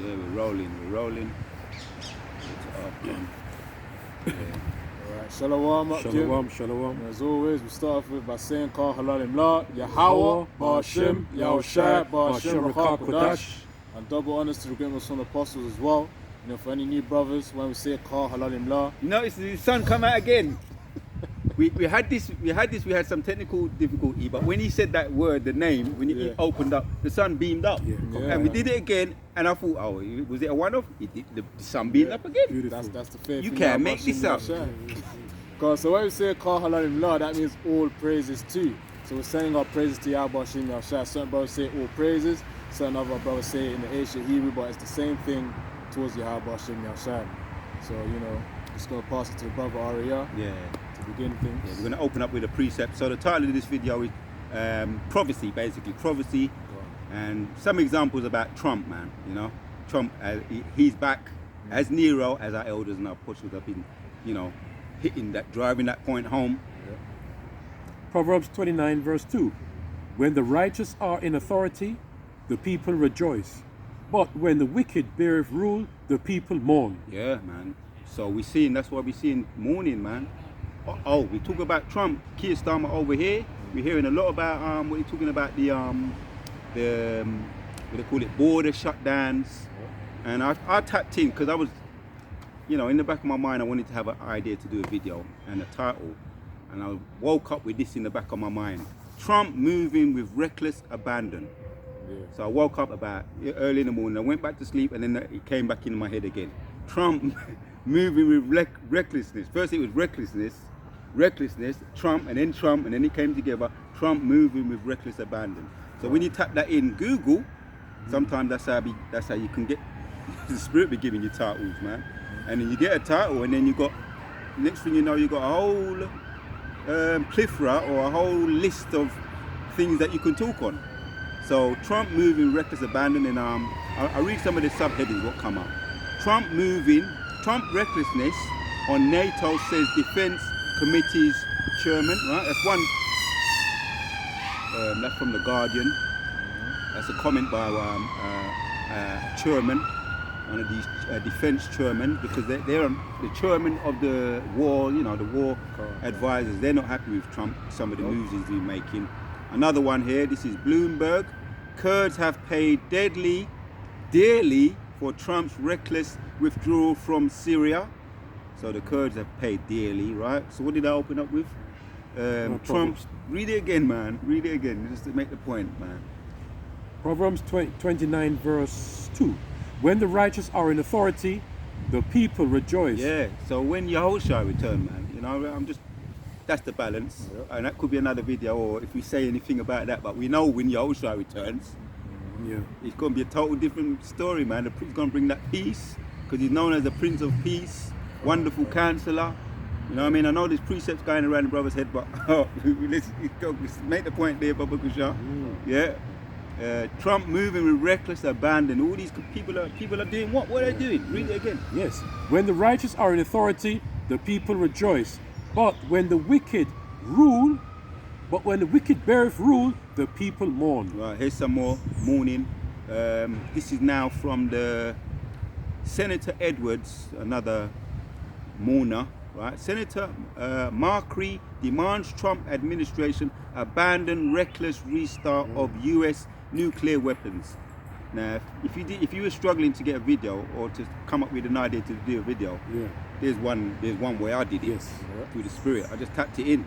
Yeah, we're rolling. Alright, shalom up, Jim. Shalom. As always, we start off with by saying Kal Halal Imla, Yahweh, Ba'ashim, Yahushai, Ba'ashim, Rakha Kodash, and double honors to the great Muslim apostles as well. You know, for any new brothers, when we say Kal Halal Imla, You notice the sun come out again. We had some technical difficulty, but when he said that word, the name, when he opened up, the sun beamed up. And we did it again, and I thought, oh, was it a one-off? The sun beamed up again. that's the faith. You can't make this up. Because so when we say Kal Halal Imla, that means all praises too. So we're saying our praises to Yahweh Ba'ashim Yahushai. Certain brothers say all praises, certain other brothers say it in the ancient Hebrew, but it's the same thing towards Yahweh Ba'ashim Yahushai. So, you know, just going to pass it to the brother Arya. Yeah. To begin things. Yeah, we're going to open up with a precept. So the title of this video is prophecy, basically. Prophecy. And some examples about Trump, man. You know, Trump, he's back as Nero, as our elders and our apostles have been, you know, driving that point home. Yeah. Proverbs 29 verse 2. When the righteous are in authority, the people rejoice. But when the wicked beareth rule, the people mourn. Yeah, man. So that's why we're seeing mourning, man. We talk about Trump, Keir Starmer over here. We're hearing a lot about what he's talking about, the what they call it, border shutdowns. And I tapped in because I was, you know, in the back of my mind, I wanted to have an idea to do a video and a title. And I woke up with this in the back of my mind. Trump moving with reckless abandon. Yeah. So I woke up about early in the morning. I went back to sleep, and then it came back into my head again. Trump moving with recklessness. First it was recklessness, Trump, and then it came together. Trump moving with reckless abandon. So when you tap that in Google, sometimes that's how you can get the spirit be giving you titles, man. And then you get a title, and then you got, next thing you know, you got a whole plethora or a whole list of things that you can talk on. So Trump moving reckless abandon, and I read some of the subheadings what come up. Trump recklessness on NATO, says Defense Committee's chairman. Right, that's one. That's from the Guardian. That's a comment by chairman, one of these defense chairmen, because they're the chairman of the war. You know, the war advisors. They're not happy with Trump. Some of the moves he's been making. Another one here. This is Bloomberg. Kurds have paid dearly for Trump's reckless withdrawal from Syria. So the Kurds have paid dearly, right? So what did I open up with? Trump's, read it again, man. Read it again, just to make the point, man. Proverbs 29 verse 2. When the righteous are in authority, the people rejoice. Yeah, so when Yahushua return, man, you know, that's the balance. Yep. And that could be another video, or if we say anything about that, but we know when Yahushua returns, it's going to be a total different story, man. He's going to bring that peace, because he's known as the Prince of Peace, wonderful counselor. You know what I mean? I know there's precepts going around the brother's head, but let's make the point there, Baba Kusha. Yeah. Trump moving with reckless abandon. All these people are doing what? What are they doing? Read it again. Yes. When the righteous are in authority, the people rejoice. But when the wicked beareth rule, the people mourn. Right, here's some more mourning. This is now from the Senator Edwards, another mourner. Right, Senator Markey demands Trump administration abandon reckless restart of U.S. nuclear weapons. Now, if you were struggling to get a video or to come up with an idea to do a video, there's one way I did it through the spirit. I just tapped it in.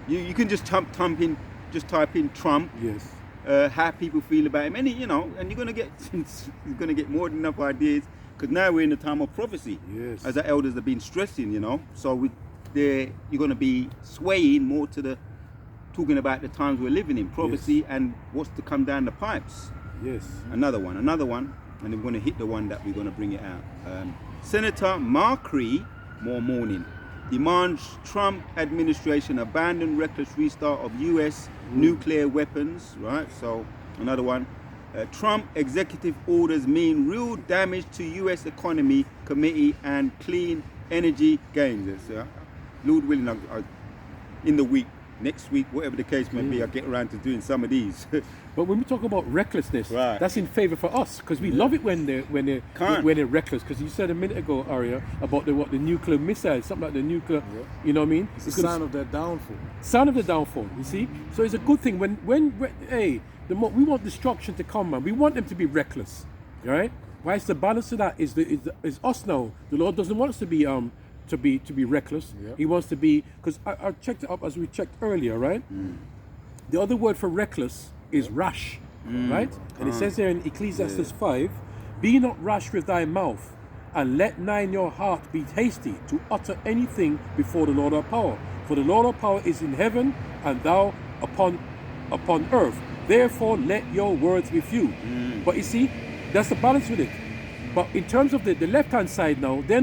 You can just type in Trump. Yes. How people feel about him, and and you're gonna get more than enough ideas. Because now we're in the time of prophecy, as our elders have been stressing, So you're going to be swaying more to the talking about the times we're living in, prophecy and what's to come down the pipes. Yes. Another one, and then we're going to hit the one that we're going to bring it out. Senator Markey, more mourning, demands Trump administration abandon reckless restart of U.S. nuclear weapons. Right. So another one. Trump executive orders mean real damage to U.S. economy, committee, and clean energy gains. Lord willing, in the week, next week, whatever the case may be, I'll get around to doing some of these. But when we talk about recklessness, Right. that's in favor for us because we love it when they're reckless. Because you said a minute ago, Arya, about the nuclear missile, something like the nuclear. Yeah. You know what I mean? It's a sign of their downfall. Sign of the downfall. You see, so it's a good thing when hey, we want destruction to come, man. We want them to be reckless, all right? Why is the balance of that is us now. The Lord doesn't want us to be reckless. Yeah. He wants to be, because I checked it up as we checked earlier, right? The other word for reckless is rash, right? And it says here in Ecclesiastes 5, be not rash with thy mouth, and let not in your heart be hasty to utter anything before the Lord of power. For the Lord of power is in heaven, and thou upon earth. Therefore let your words be few. But you see, that's the balance with it. But in terms of the left-hand side now, they're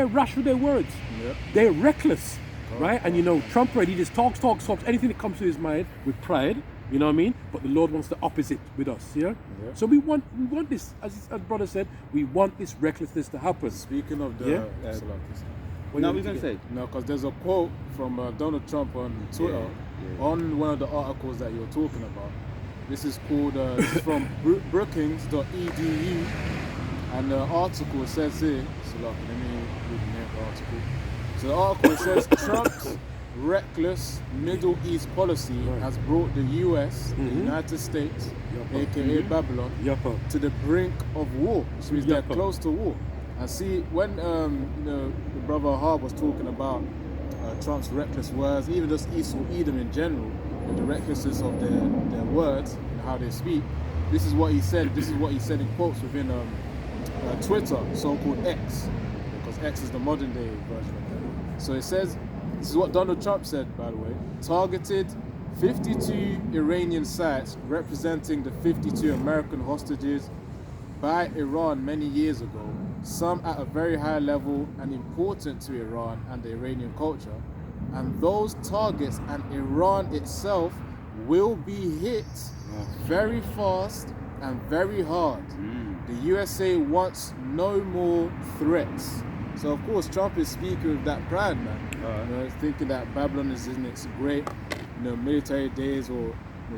rash with their words. Yeah. They're reckless, right? And you know, Trump already just talks, anything that comes to his mind with pride, you know what I mean? But the Lord wants the opposite with us, yeah? So we want this, as brother said, we want this recklessness to happen. Speaking of the... Yeah. What are we going to say? No, because there's a quote from Donald Trump on Twitter on one of the articles that you're talking about. This is called, this is from brookings.edu, and the article says here, so look, let me read the name of the article. So the article says, Trump's reckless Middle East policy has brought the US, the United States, aka Babylon, to the brink of war, which means they're close to war. And see, when the brother Harb was talking about Trump's reckless words, even just Esau Edom in general, the recklessness of their words and how they speak, this is what he said. This is what he said in quotes within Twitter, so-called X, because X is the modern day version of that. So it says, this is what Donald Trump said, by the way, targeted 52 Iranian sites representing the 52 American hostages by Iran many years ago, some at a very high level and important to Iran and the Iranian culture. And those targets and Iran itself will be hit very fast and very hard. The USA wants no more threats. So of course Trump is speaking with that pride, man. You know, thinking that Babylon is in its great, military days, or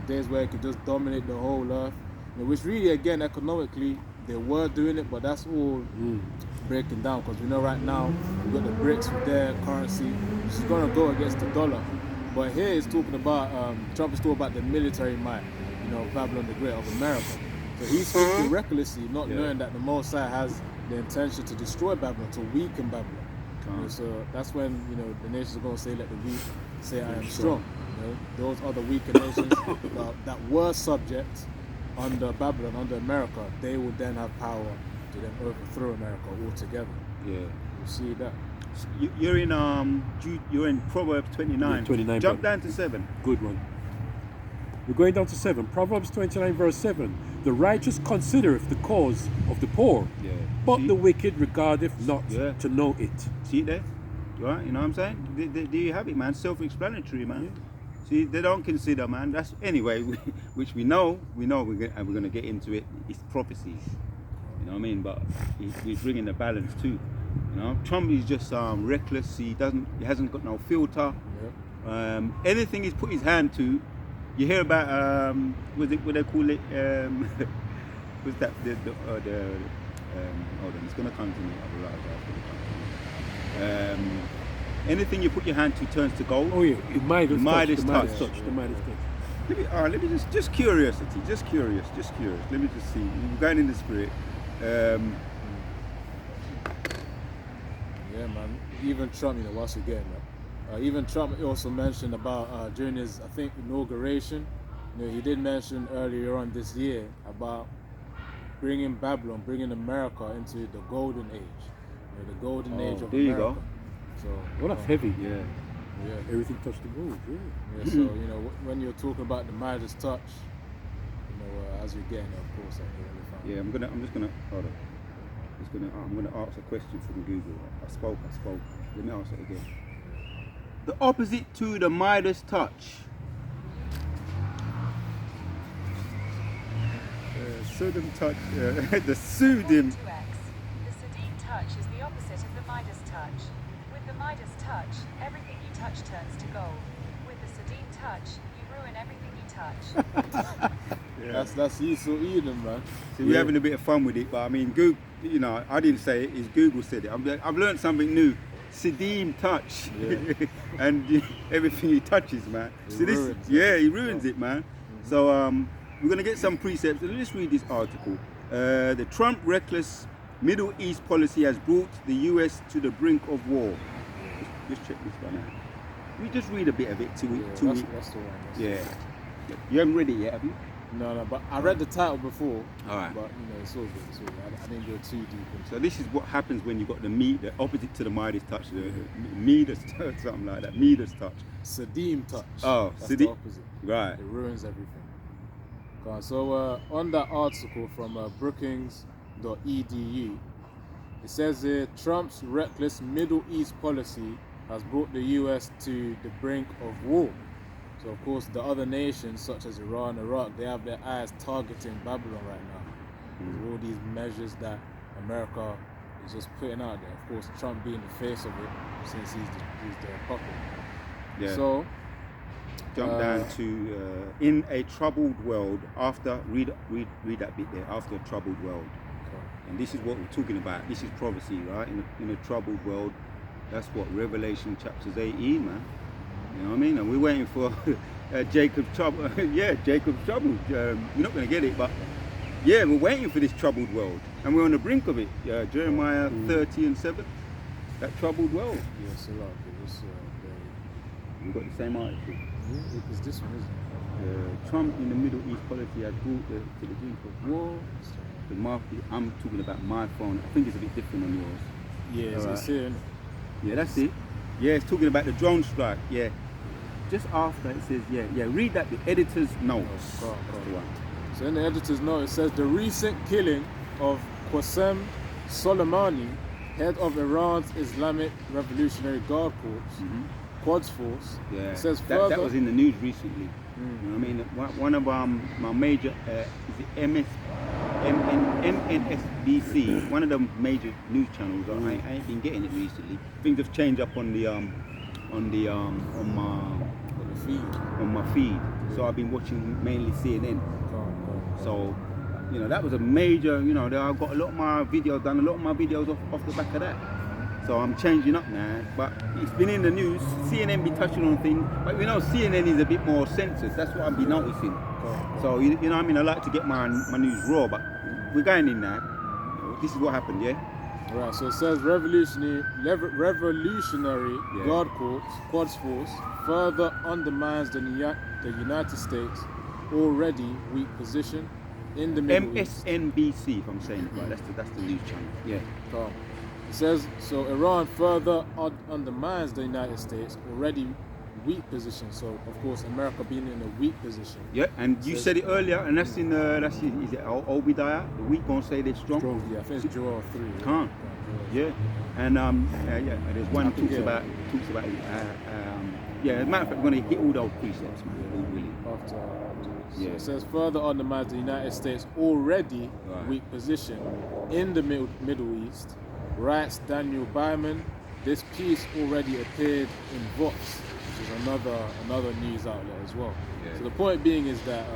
days where it could just dominate the whole earth. Which really, again, economically, they were doing it, but that's all breaking down, because we know right now we've got the BRICS with their currency, which is going to go against the dollar. But here it's talking about, Trump is talking about the military might, Babylon the Great of America. So he's speaking recklessly, not knowing that the Most High has the intention to destroy Babylon, to weaken Babylon. So that's when, the nations are going to say, let the weak say I am strong. Those other weaker nations that were subject under Babylon, under America, they will then have power to then overthrow America altogether. Yeah, you see that. You're in Proverbs 29. Yeah, 29. Jump down to 7. Good one. We're going down to 7. Proverbs 29 verse 7. The righteous considereth the cause of the poor, but the wicked regardeth not to know it. See it there? Right? You know what I'm saying? There you have it, man. Self-explanatory, man. Yeah. See, they don't consider, man. That's anyway, which we're going to get into it. It's prophecies, you know what I mean? But he's bringing the balance too. Trump is just reckless. He hasn't got no filter. Anything he's put his hand to, you hear about what they call it? What's that? Hold on, it's going to come to me. Anything you put your hand to turns to gold. Oh yeah, the Midas touch. Let me just curiosity, just curious. Let me just see. We're going in the spirit. Yeah, man. Even Trump, once again, man. Even Trump also mentioned about during his, I think, inauguration. He did mention earlier on this year about bringing Babylon, bringing America into the golden age. The golden age of America. There you go. So, well, that's heavy. Yeah. Everything touched the gold. Yeah. So when you're talking about the Midas touch, as you're getting, of course, I'm gonna hold on. I'm gonna ask a question from Google. I spoke. Let me ask it again. The opposite to the Midas touch. Sudden touch. The Sudim. The Sudim touch is the opposite of the Midas touch. With the Midas touch, everything you touch turns to gold. With touch, you ruin everything you touch. That's Esau Eden, man. So we're having a bit of fun with it, but I mean, Google, you know, I didn't say it, it's Google said it. I've learned something new. Sadim touch, and everything he touches, man. So this, he ruins it, man. So we're gonna get some precepts. Let's read this article. The Trump reckless Middle East policy has brought the U.S. to the brink of war. Just check this one out. We just read a bit of it to That's the one. yeah. You haven't read it yet, have you? No, but I read the title before. All right. But you know, it's all good. It's all good. I didn't go too deep into So this is what happens when you got the the opposite to the Midas touch, the Midas touch, something like that. Midas touch. Sadim touch. Oh, that's Sadim. the opposite. Right. It ruins everything. Okay, so on that article from Brookings.edu, it says here Trump's reckless Middle East policy has brought the US to the brink of war. So of course the other nations such as Iran, Iraq, they have their eyes targeting Babylon right now. With all these measures that America is just putting out there. Of course Trump being the face of it since he's the puppet. Yeah. So jump down to in a troubled world after read that bit there, after a troubled world. And this is what we're talking about. This is prophecy, right? In a troubled world. That's what Revelation chapters 18, man. You know what I mean? And we're waiting for Jacob's trouble. Yeah, Jacob's trouble. You're not going to get it, but yeah, we're waiting for this troubled world. And we're on the brink of it. Jeremiah 30 and 7. That troubled world. yes, a lot. We've got the same article. It's this one, isn't it? Trump in the Middle East policy has brought to the brink of war. I'm talking about my phone. I think it's a bit different on yours. Yeah, it's Alright. here. Yeah, that's it. Yeah, it's talking about the drone strike. Yeah. Just after it says, read that, the editor's notes. Go on. That's the one. So in the editor's note, it says the recent killing of Qasem Soleimani, head of Iran's Islamic Revolutionary Guard Corps, Quds Force. Yeah, It says that further. was in the news recently. You know what I mean? One of my major, is it MNSBC, one of the major news channels. I ain't been getting it recently. Things have changed up on my feed. So I've been watching mainly CNN. So, you know, that was a major, you know, I got a lot of my videos off the back of that. So I'm changing up now, but it's been in the news. CNN be touching on things, but you know, CNN is a bit more censored. That's what I've been noticing. So you know what I mean? I like to get my news raw, but we're going in now. This is what happened, yeah? Right, so it says Revolutionary Guard Corps, Quds Force, further undermines the United States' already weak position in the Middle East. MSNBC, if I'm saying it right. That's the news channel. Yeah. Calm. It says, so Iran further undermines the United States' already weak position. So, of course, America being in a weak position. Yeah, and you said it earlier, and that's in, is it Obadiah? The weak gonna say they're strong? Yeah, I think it's Joel 3. Right? Can't. Yeah. And there's one that talks about as a matter of fact, we're gonna hit all those precepts, man. Really. So it says further undermines the United States' already weak position in the Middle East. Writes Daniel Byman, this piece already appeared in Vox, which is another news outlet as well. Yeah. So the point being is that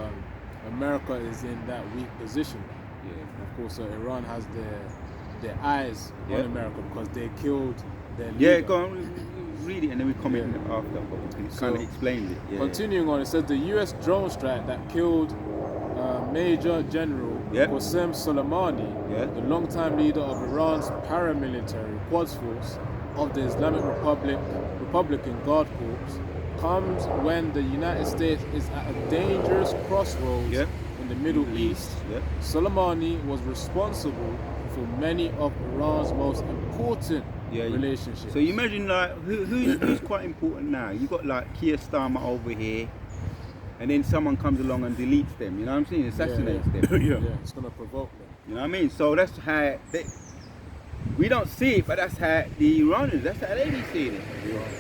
America is in that weak position. Yeah. And of course, Iran has their eyes on America because they killed their leader. Yeah, go on, read it and then we comment after. It kind of explains it. Yeah. Continuing on, it says the US drone strike that killed Major General Qasem Soleimani, the longtime leader of Iran's paramilitary Quds Force of the Islamic Republican Guard Corps, comes when the United States is at a dangerous crossroads in the Middle East. Soleimani was responsible for many of Iran's most important relationships. So you imagine like who's quite important now? You got like Keir Starmer over here. And then someone comes along and deletes them, you know what I'm saying? Assassinates them. Yeah, it's going to provoke them. You know what I mean? So that's how we don't see it, but that's how the Iranians, that's how they be seeing it.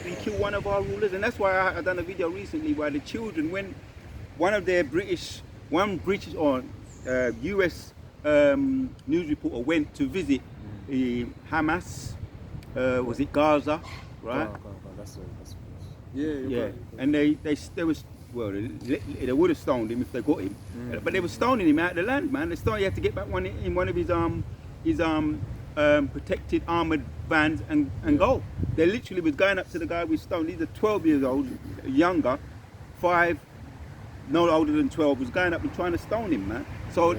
We kill one of our rulers, and that's why I done a video recently where the children, when one British or US news reporter went to visit Hamas, was it Gaza, right? That's And they well, they would have stoned him if they got him, but they were stoning him out of the land, man. They stoned. He had to get back in one of his protected armored vans and go. They literally was going up to the guy with stone. These are 12 years old, younger, 5, no older than 12, was going up and trying to stone him, man. So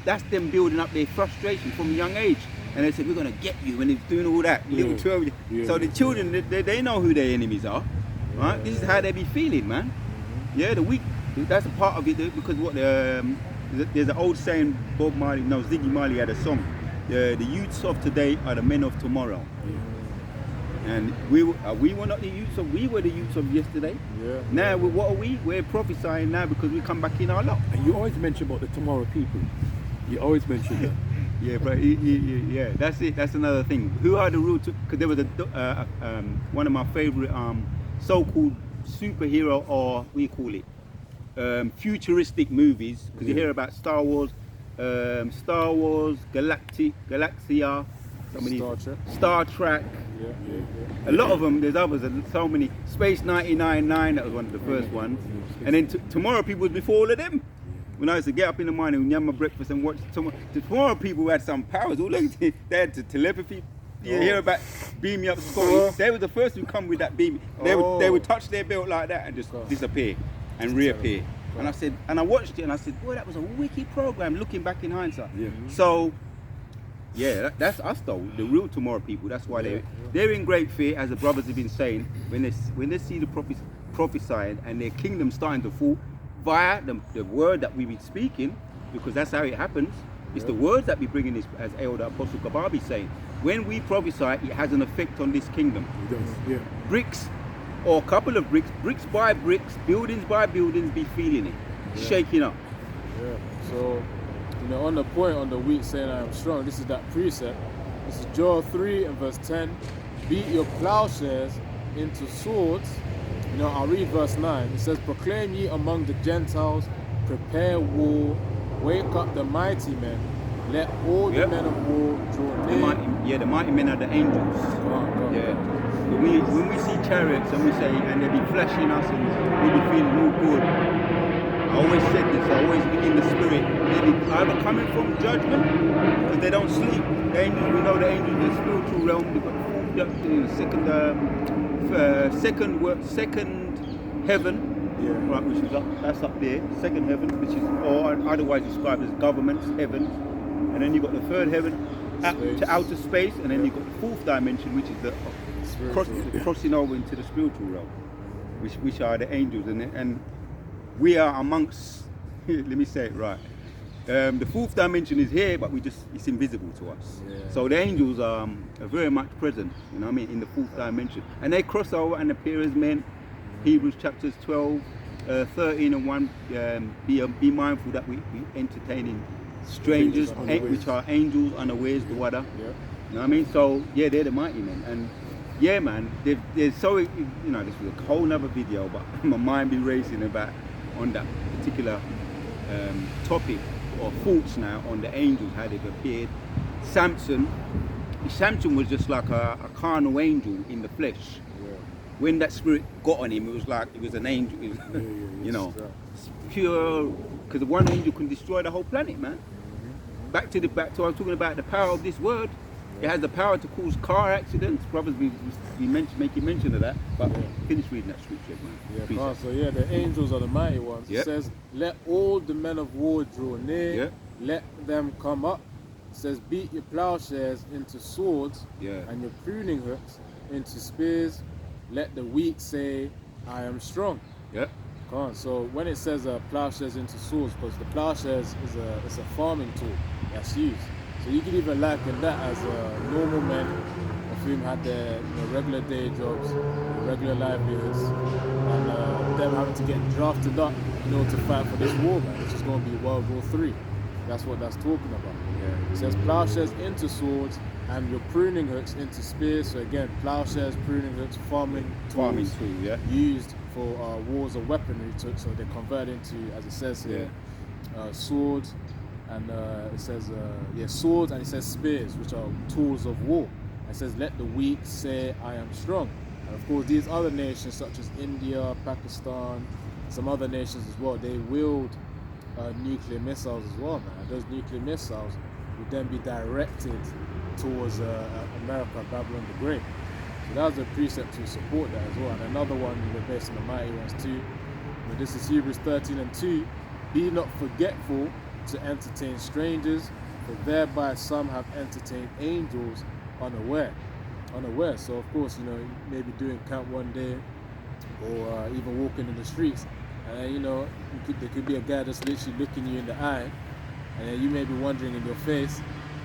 that's them building up their frustration from a young age. And they said, we're going to get you, and he's doing all that, little 12 years. So the children, they know who their enemies are, right? This is how they be feeling, man. Yeah, the weak, that's a part of it, because what there's an old saying, Ziggy Marley had a song, the youths of today are the men of tomorrow. And we were not the youths of, we were the youths of yesterday. Yeah. Now, what are we? We're prophesying now because we come back in our lot. And you always mention about the tomorrow people. You always mention that. Yeah, but yeah, that's it. That's another thing. Who are the real? Because there was one of my favorite so-called superhero, or what do you call it, futuristic movies. Because you hear about Star Wars, Galaxia, Star Trek. A lot of them. There's others. So many. Space 99.9. That was one of the first ones. And then tomorrow people was before all of them. When I used to get up in the morning and have my breakfast and watch tomorrow people who had some powers, all they had telepathy. You hear about beam me up Scotty. They were the first who come with that beam. They would touch their belt like that and just disappear and reappear. And I said, and I watched it and I said, boy, that was a wicked program looking back in hindsight. Yeah. So yeah, that's us though, the real tomorrow people. That's why they're in great fear, as the brothers have been saying, when they see the prophesying and their kingdom starting to fall via the word that we be speaking, because that's how it happens. It's the words that we bring in this, as Elder Apostle Kababi saying. When we prophesy, it has an effect on this kingdom. It does, yeah. Bricks, or a couple of bricks by bricks, buildings by buildings, be feeling it, shaking up. Yeah. So, on the point on the weak saying I am strong, this is that precept. This is Joel 3 and verse 10. Beat your plowshares into swords. I'll read verse 9. It says, proclaim ye among the Gentiles, prepare war, wake up the mighty men, let all the men of war draw near. The mighty men are the angels. Yeah. When we see chariots and we say, and they be flashing us and we be feeling all good, I always said this, I always be in the spirit. They be either coming from judgment, because they don't sleep. The angels, we know the angels in the spiritual realm, they've got second heaven, right, which is that's up there, second heaven, which is, or otherwise described as governments, heaven, and then you've got the third heaven, to outer space, and then you've got the fourth dimension, which is the crossing over into the spiritual realm, which are the angels, and we are amongst, let me say it right, the fourth dimension is here, but it's invisible to us. Yeah. So the angels are very much present, in the fourth dimension. And they cross over and appear as men. Hebrews chapters 12, 13 and 1, be mindful that we entertaining strangers, which are angels unawares, the water. Yeah. You know what I mean? So yeah, they're the mighty men. And yeah, man, they're so, this was a whole nother video, but my mind be racing on that particular topic, or thoughts now on the angels, how they've appeared. Samson was just like a carnal angel in the flesh. Yeah. When that spirit got on him, it was like it was an angel. It's pure, because one angel can destroy the whole planet, man. Mm-hmm. Back to I was talking about the power of this word. It has the power to cause car accidents. Brothers making mention of that. But finish reading that scripture, man. Yeah, so the angels are the mighty ones. It says, let all the men of war draw near, let them come up. It says, beat your plowshares into swords, and your pruning hooks into spears. Let the weak say, I am strong. Yeah. Come on. So when it says plowshares into swords, because the plowshares is a farming tool that's used. So you could even liken that as normal men of whom had their regular day jobs, regular livelihoods, and them having to get drafted up in order to fight for this war, man, which is going to be World War III. That's what that's talking about. Yeah. It says plowshares into swords and your pruning hooks into spears. So again, plowshares, pruning hooks, farming tools used for wars or weaponry. So they're converted into, as it says here, swords. And it says, swords, and it says spears, which are tools of war. It says, let the weak say, I am strong. And of course, these other nations such as India, Pakistan, some other nations as well, they wield nuclear missiles as well, man. And those nuclear missiles would then be directed towards America, Babylon the Great. So that was a precept to support that as well. And another one, based on the mighty ones too. But this is Hebrews 13:2. Be not forgetful to entertain strangers, for thereby some have entertained angels unaware. So of course, you may be doing camp one day, or even walking in the streets, and there could be a guy that's literally looking you in the eye, and you may be wondering in your face,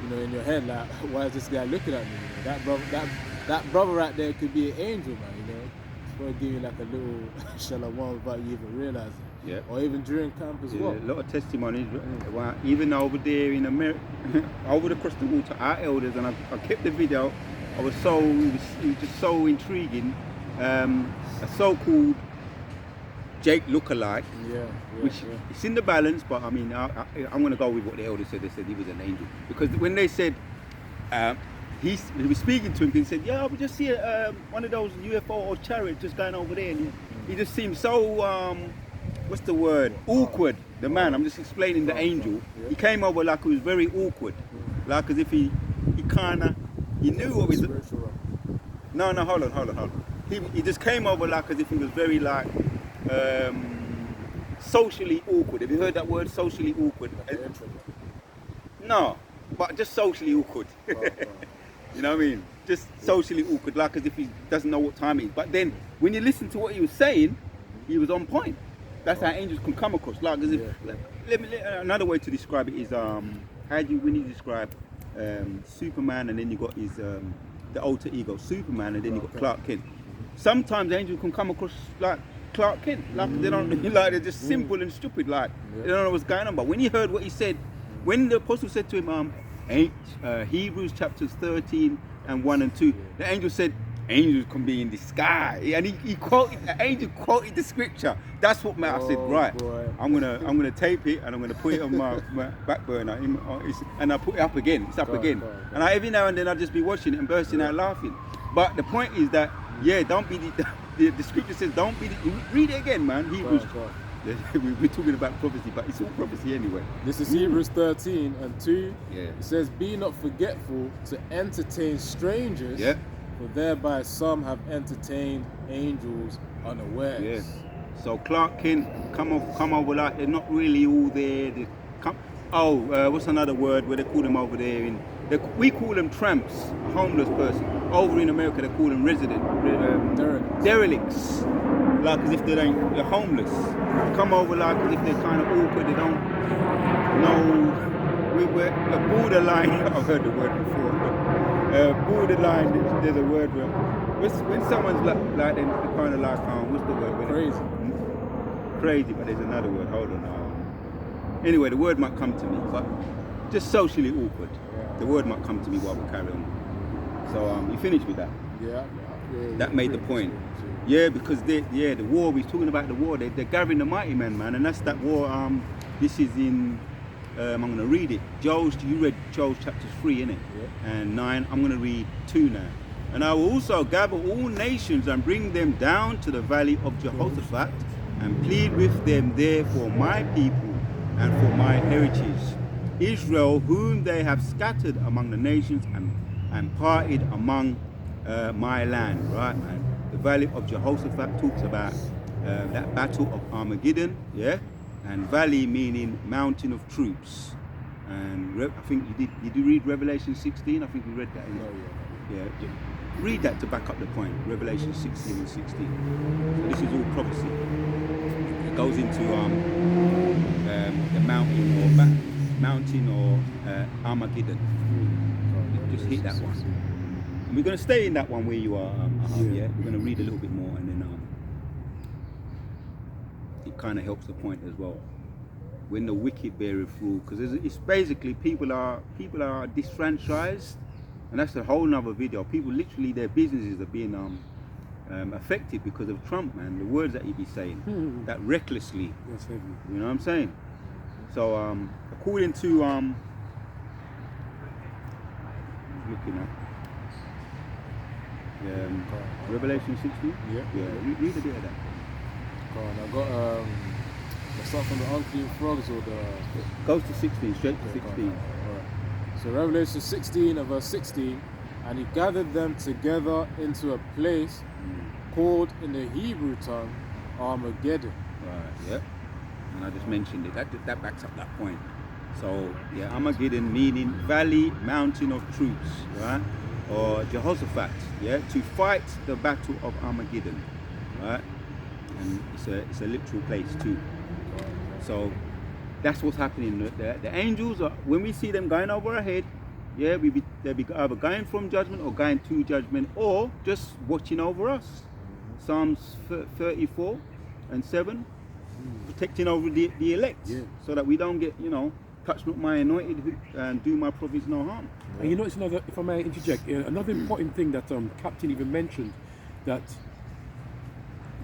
in your head, like, why is this guy looking at me? That brother right there could be an angel, man. It's going to give you like a little shalom without you even realizing. Yeah. Or even during camp as well. A lot of testimonies. Well, even over there in America, over across the water, our elders, and I kept the video. It was just so intriguing. A so-called Jake lookalike, which it's in the balance, but I mean, I'm going to go with what the elders said. They said he was an angel, because when they said he was speaking to him, he said, "Yeah, we just see one of those UFO or chariot just going over there," and he just seemed so what's the word? Awkward. The man. I'm just explaining the angel. He came over like he was very awkward, like as if he knew what was. No, hold on. He just came over like as if he was very like socially awkward. Have you heard that word, socially awkward? No, but just socially awkward. You know what I mean? Just socially awkward, like as if he doesn't know what time it is. But then when you listen to what he was saying, he was on point. That's how angels can come across, like as if. Another way to describe it is when you describe Superman, and then you got his the alter ego Superman, and then you got Clark Kent. Sometimes angels can come across like Clark Kent, like they don't they're just simple and stupid, like they don't know what's going on. But when he heard what he said, when the apostle said to him, Hebrews chapters 13 and 1 and 2, the angel said, angels can be in the sky, and he quoted, the angel quoted the scripture. That's what I said, right, boy. I'm gonna tape it, and I'm gonna put it on my back burner, and I put it up again. It's up again. And every now and then I'll just be watching it and bursting out laughing. But the point is that don't be the scripture says don't be read it again, man. Hebrews. We're talking about prophecy, but it's all prophecy anyway. This is Hebrews 13 and 2. It says, be not forgetful to entertain strangers, for thereby some have entertained angels unawares. Yes. So Clark Kent come over like they're not really all there. What's another word where they call them over there? We call them tramps, a homeless person. Over in America they call them derelicts. Like as if they're homeless. Come over like as if they're kind of awkward. They don't know. We're a borderline. I've heard the word before. Borderline. There's a word where when someone's like they're kind of like what's the word? Crazy. But there's another word. Hold on. Anyway, the word might come to me, but just socially awkward. The word might come to me while we carry on. So you finished with that? Yeah. That made the point. Yeah, because the war, we're talking about the war, they're gathering the mighty men, man, and that's that war. This is in, I'm going to read it. You read Joel chapters 3, innit? And 9, I'm going to read 2 now. And I will also gather all nations and bring them down to the valley of Jehoshaphat and plead with them there for my people and for my heritage, Israel, whom they have scattered among the nations and parted among my land, right, man? The valley of Jehoshaphat talks about that battle of Armageddon, and valley meaning mountain of troops. And I think did you read Revelation 16? I think we read that. Yeah. Read that to back up the point. Revelation 16 and 16. So this is all prophecy. It goes into the mountain or Armageddon. Just hit that one. And we're going to stay in that one where you are, We're going to read a little bit more, and then it kind of helps the point as well. When the wicked beareth rule, because it's basically people are disfranchised, and that's a whole nother video. People literally, their businesses are being affected because of Trump, man. The words that he be saying, that recklessly. That's heavy. You know what I'm saying? So according to looking at. Revelation 16. Yeah. Read a bit of that. Go on, I got let's start from the unclean frogs or the Goes to 16, straight to 16. Alright. So Revelation 16 and verse 16, and he gathered them together into a place called in the Hebrew tongue Armageddon. Right, yeah. And I just mentioned it. That backs up that point. So, yeah, Armageddon meaning valley, mountain of troops, right? Or Jehoshaphat, yeah, to fight the battle of Armageddon, right? And it's a literal place too. So that's what's happening. The angels are, when we see them going over our head, yeah, they'll be either going from judgment or going to judgment, or just watching over us. Psalms 34 and 7, protecting over the elect, so that we don't get, touch not my anointed and do my prophets no harm. And you know, it's another, if I may interject, another important thing that Captain even mentioned, that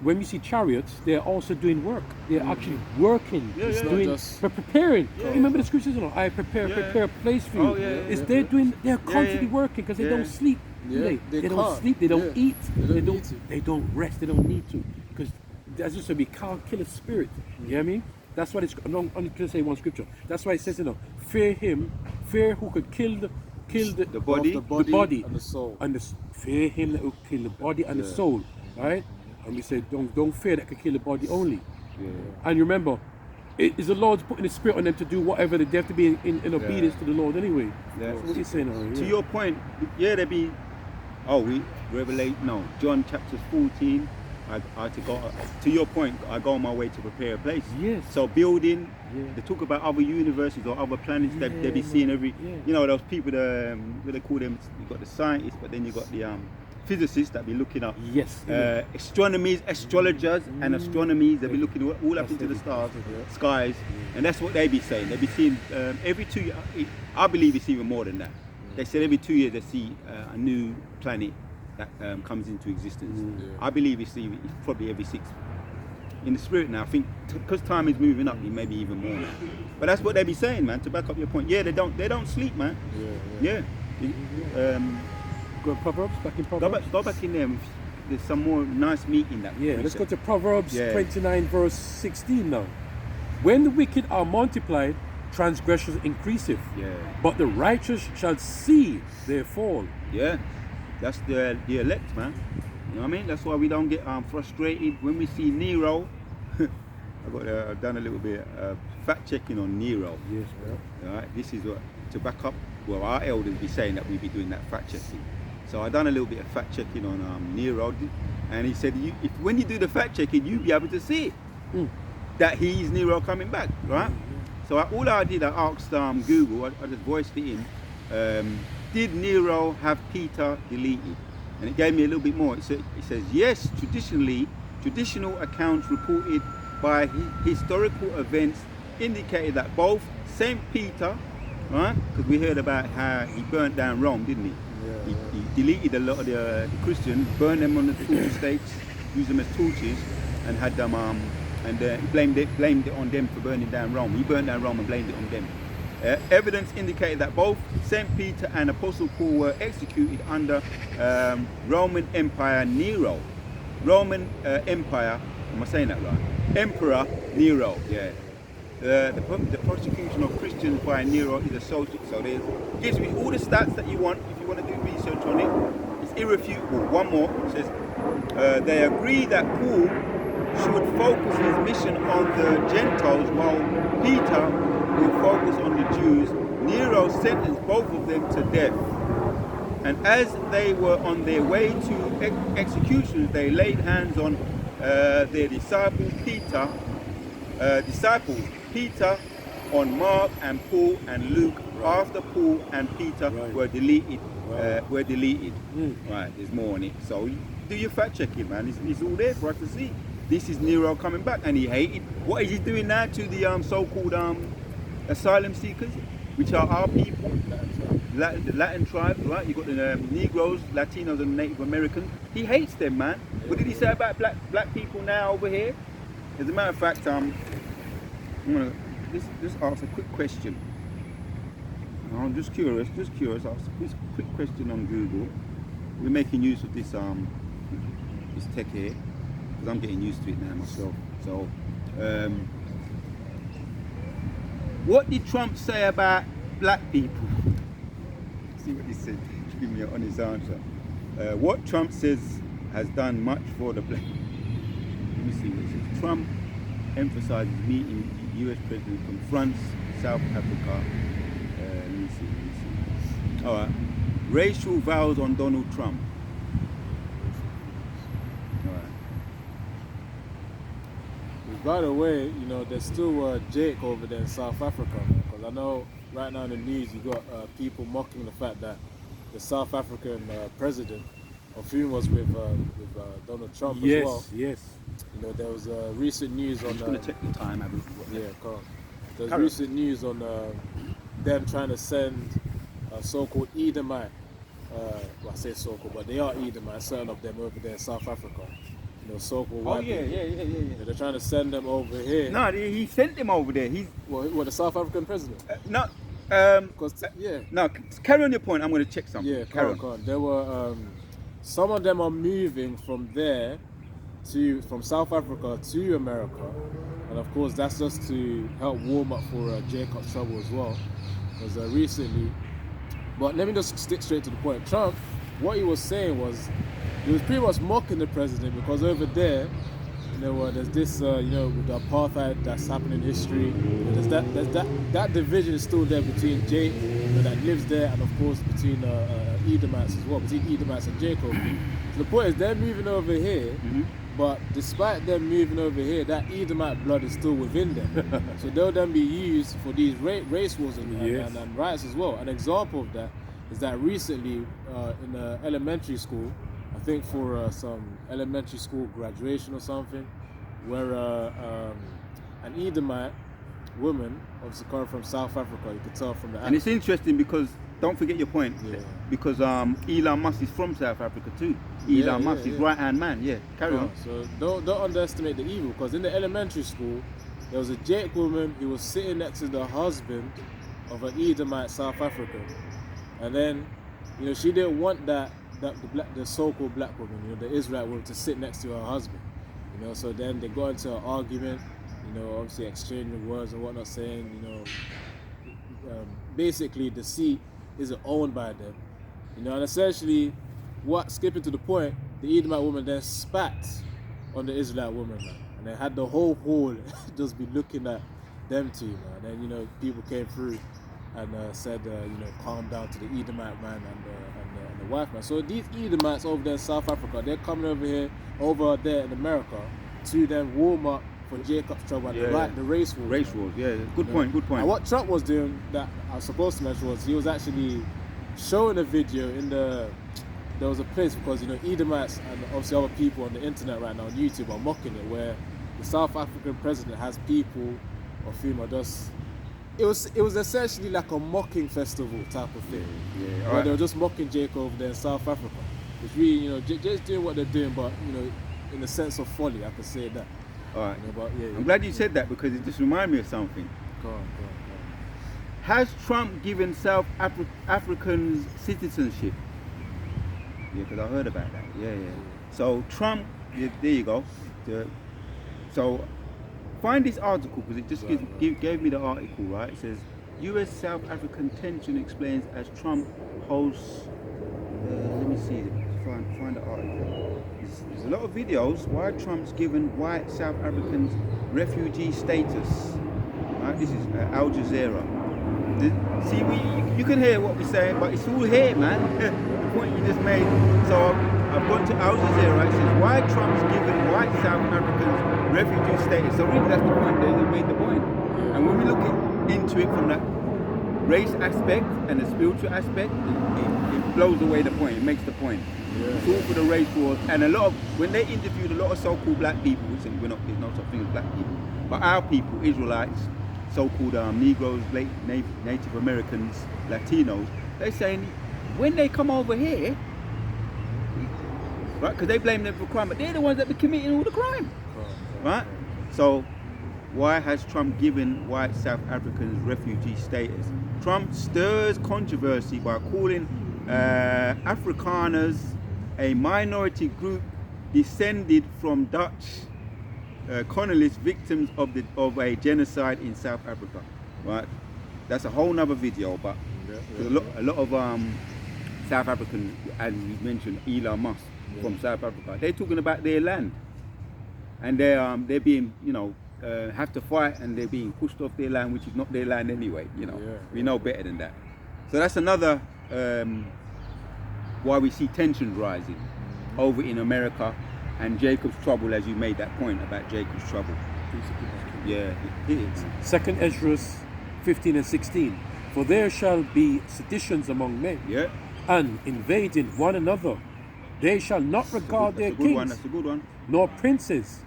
when we see chariots, they're also doing work. They're actually working. But preparing. Remember the scriptures, I prepare a place for you. They're constantly working because they don't sleep. They don't sleep. They don't eat. They don't rest. They don't need to, because as you said, we can't kill a spirit. You know what I mean? That's why I'm only going to say one scripture. That's why it says, fear him, fear who could kill the body and the soul. Fear him that will kill the body and the soul, right? And we say, don't fear that can kill the body only. And remember, it is the Lord's putting the spirit on them to do whatever they have to be in obedience to the Lord anyway. So what are you saying? To your point, there be. John chapter 14. I to go to your point. I go on my way to prepare a place. Yes. So building. They talk about other universes or other planets that they be seeing every. Those people. What they call them? You got the scientists, but then you got the physicists that be looking up. Yes. Astronomers, astrologers, and astronomies. They be looking all up into the stars, skies, and that's what they be saying. They be seeing every 2 years. I believe it's even more than that. They said every 2 years they see a new planet that comes into existence. I believe it's probably every 6. In the spirit now, I think because time is moving up, it may be even more now. But that's what they be saying, man. To back up your point, they don't sleep, man. Go Proverbs, back in Proverbs. Go back in there. There's some more nice meat in that. Let's go to Proverbs 29 verse 16 now. When the wicked are multiplied, transgressions increaseth. But the righteous shall see their fall. That's the elect, man. You know what I mean? That's why we don't get frustrated when we see Nero. I've done a little bit of fact checking on Nero. Yes, bro. All right, this is what to back up. Well, our elders be saying that we be doing that fact checking. So I done a little bit of fact checking on Nero, and he said, when you do the fact checking, you be able to see that he's Nero coming back, right? So all I did, I asked Google. I just voiced it in. Did Nero have Peter deleted? And it gave me a little bit more. It says yes. Traditional accounts reported by historical events indicated that both Saint Peter, right? Because we heard about how he burnt down Rome, didn't he? He deleted a lot of the Christians, burned them on the torch stakes, used them as torches, and had them and he blamed it on them for burning down Rome. He burned down Rome and blamed it on them. Evidence indicated that both Saint Peter and Apostle Paul were executed under Roman Empire Nero. Roman Empire, am I saying that right? Emperor Nero, The prosecution of Christians by Nero is associated. So it gives me all the stats that you want if you want to do research on it. It's irrefutable. One more, it says, they agree that Paul should focus his mission on the Gentiles while Peter will focus on the Jews. Nero sentenced both of them to death. And as they were on their way to execution, they laid hands on their disciples, Peter, on Mark and Paul and Luke, after Paul and Peter were deleted. Right, there's more on it. So do your fact checking, man. It's all there for us to see. This is Nero coming back, and he hated. What is he doing now to the so-called asylum seekers, which are our people, the Latin tribes, right? You got the Negroes, Latinos, and Native Americans. He hates them, man. What did he say about black people now over here? As a matter of fact, I'm gonna just ask a quick question. I'm just curious. Ask a quick question on Google. we're making use of this this tech here because I'm getting used to it now myself. So, what did Trump say about black people? See what he said. Give me an honest answer. What Trump says has done much for the black. Let me see what it says. Trump emphasizes meeting U.S. President confronts South Africa. Let me see. All right. Racial vows on Donald Trump. All right. By the way, you know, there's still Jake over there in South Africa, because I know right now in the news you got people mocking the fact that the South African president, of whom was with Donald Trump as well. Yes. You know, there was recent news on. I'm just going to check the time. Yeah, come on. There's recent news on them trying to send so-called Edomite. Well, I say so-called, but they are Edomite. Certain of them over there in South Africa. You know, so-called white people. Yeah, they're trying to send them over here. No, he sent them over there. He's What, the South African president? no. Yeah. No, carry on your point. I'm going to check something. Yeah, carry on. on. There were some of them are moving from there from South Africa to America, and of course that's just to help warm up for Jacob's trouble as well. Because recently, but let me just stick straight to the point. Trump, what he was saying was, he was pretty much mocking the president because over there, you know, there's this, you know, with the apartheid that's happening in history. There's that division is still there between Jake, you know, that lives there, and of course between Edomites as well, between Edomites and Jacob. So the point is, they're moving over here, but despite them moving over here, that Edomite blood is still within them. So they'll then be used for these race wars and riots as well. An example of that is that recently in elementary school, I think for some elementary school graduation or something, where an Edomite woman, obviously coming from South Africa, you could tell from the accent. And it's interesting because, don't forget your point, because Elon Musk is from South Africa too. Elon Musk, his right-hand man, carry on. So don't underestimate the evil, because in the elementary school, there was a Jake woman who was sitting next to the husband of an Edomite South African. And then, you know, she didn't want the so-called black woman, you know, the Israelite woman, to sit next to her husband. You know, so then they got into an argument, you know, obviously exchanging words and whatnot, saying, you know, basically the seat isn't owned by them. You know, and essentially, skipping to the point, the Edomite woman then spat on the Israelite woman, man. And they had the whole hall just be looking at them two, man. And then, you know, people came through and said, you know, calm down to the Edomite man and the wife, man. So these Edomites over there in South Africa, they're coming over there in America to then warm up for Jacob's trouble and the race wars. Race wars, good point. And what Trump was doing, that I was supposed to mention, was he was actually showing a video there was a place, because, you know, Edomites and obviously other people on the internet right now on YouTube are mocking it, where the South African president has people of whom are just, it was essentially like a mocking festival type of thing. Where they were just mocking Jake over there in South Africa. It's really, you know, just doing what they're doing, but, you know, in the sense of folly, I could say that. All right. You know, but, I'm glad you said that, because it just reminded me of something. Go on. Has Trump given South Africans citizenship? Yeah, because I heard about that. Yeah. So Trump, there you go. So find this article, because it just gave me the article, right? It says, U.S.-South African tension explains as Trump hosts, let me see, find the article. There's a lot of videos why Trump's given white South Africans refugee status. Right? This is Al Jazeera. See, you can hear what we're saying, but it's all here, man. The point you just made. So I've gone to Al Jazeera. It says why Trump's given white South Africans refugee status. So really, that's the point. They made the point. And when we look into it from that race aspect and the spiritual aspect, it blows away the point. It makes the point. It's all for the race wars. And when they interviewed a lot of so-called black people, which there's no such thing as black people, but our people, Israelites, so-called Negroes, Native Americans, Latinos, they're saying when they come over here, right, because they blame them for crime, but they're the ones that be committing all the crime, right? So why has Trump given white South Africans refugee status? Trump stirs controversy by calling Afrikaners a minority group descended from Dutch colonialist victims of a genocide in South Africa. Right? That's a whole nother video, but a lot of South African, as we mentioned, Elon Musk from South Africa, they're talking about their land, and they're being, you know, have to fight, and they're being pushed off their land, which is not their land anyway. You know, we know better than that. So that's another why we see tensions rising over in America, and Jacob's trouble, as you made that point about Jacob's trouble. Yeah, it is. 2nd Ezra 15 and 16. For there shall be seditions among men, and invading one another. They shall not regard their kings, That's a good one. nor princes,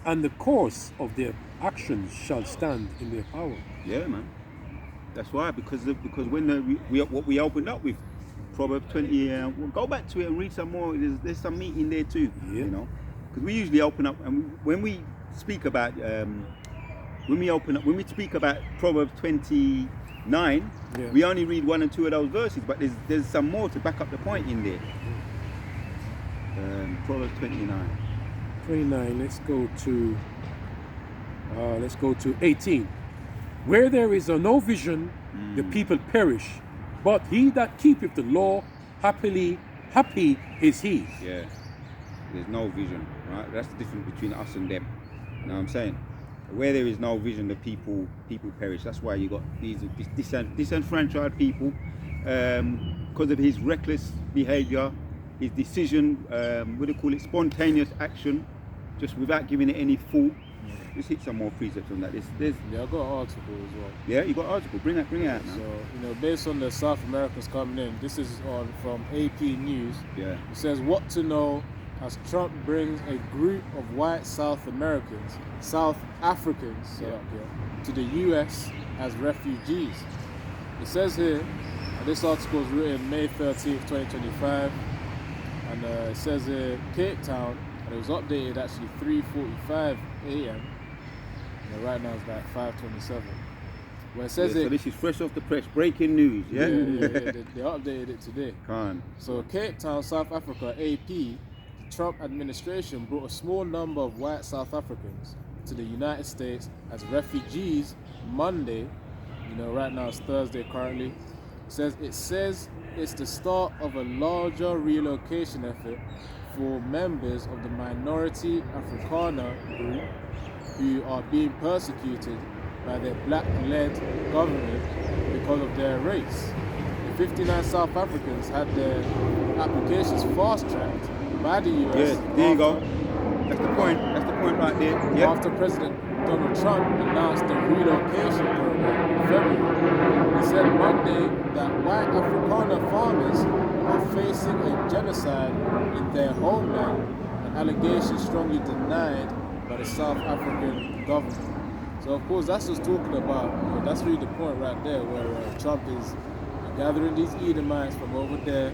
and the course of their actions shall stand in their power. Yeah, man. That's why, because when we opened up with Proverbs 20, we'll go back to it and read some more. There's some meat in there too, you know, because we usually open up, and when we speak about when we speak about Proverbs 29, we only read 1 and 2 of those verses, but there's some more to back up the point in there. Proverbs 29. 29. Let's go to 18. Where there is no vision, the people perish, but he that keepeth the law, happy is he. Yeah. There's no vision, right? That's the difference between us and them. You know what I'm saying? Where there is no vision, the people perish. That's why you got these disenfranchised people, because of his reckless behavior, his decision, what do you call it, spontaneous action, just without giving it any thought. Let's hit some more precepts on that. There's I got an article as well. Yeah, you got an article. Bring it out now. So, you know, based on the South Americans coming in, this is from AP News. Yeah. It says what to know as Trump brings a group of white South Africans, to the US as refugees. It says here, this article was written May 13th, 2025, and it says here, Cape Town, and it was updated actually 3:45 a.m. Right now it's like 5:27. Where it says so this is fresh off the press, breaking news. Yeah. They updated it today. Can't. So Cape Town, South Africa, AP, the Trump administration brought a small number of white South Africans to the United States as refugees Monday. You know, right now it's Thursday currently. It says it's the start of a larger relocation effort for members of the minority Afrikaner group who are being persecuted by their black-led government because of their race. The 59 South Africans had their applications fast-tracked by the US. Yeah, there you go. That's the point. That's the point right there. Yep. After President Donald Trump announced the relocation program in February. He said Monday that white Afrikaner farmers are facing a genocide in their homeland, an allegation strongly denied by the South African government. So of course that's just talking about, that's really the point right there, where Trump is gathering these Edomites from over there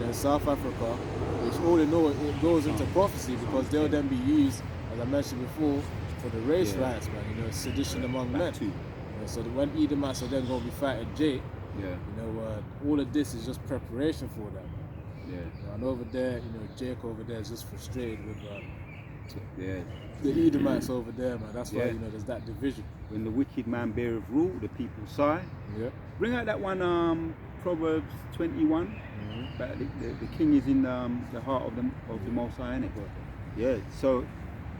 in South Africa, which all in all it goes into prophecy, because they'll then be used, as I mentioned before, for the race riots, man, sedition among men. So that when Edomites are then going to be fighting Jake, all of this is just preparation for that. And over there, Jake over there is just frustrated with the Edomites over there, man. That's why there's that division. When the wicked man beareth rule, the people sigh. Bring out that one, Proverbs 21. But the king is in the heart of the Most High, innit? Yeah. So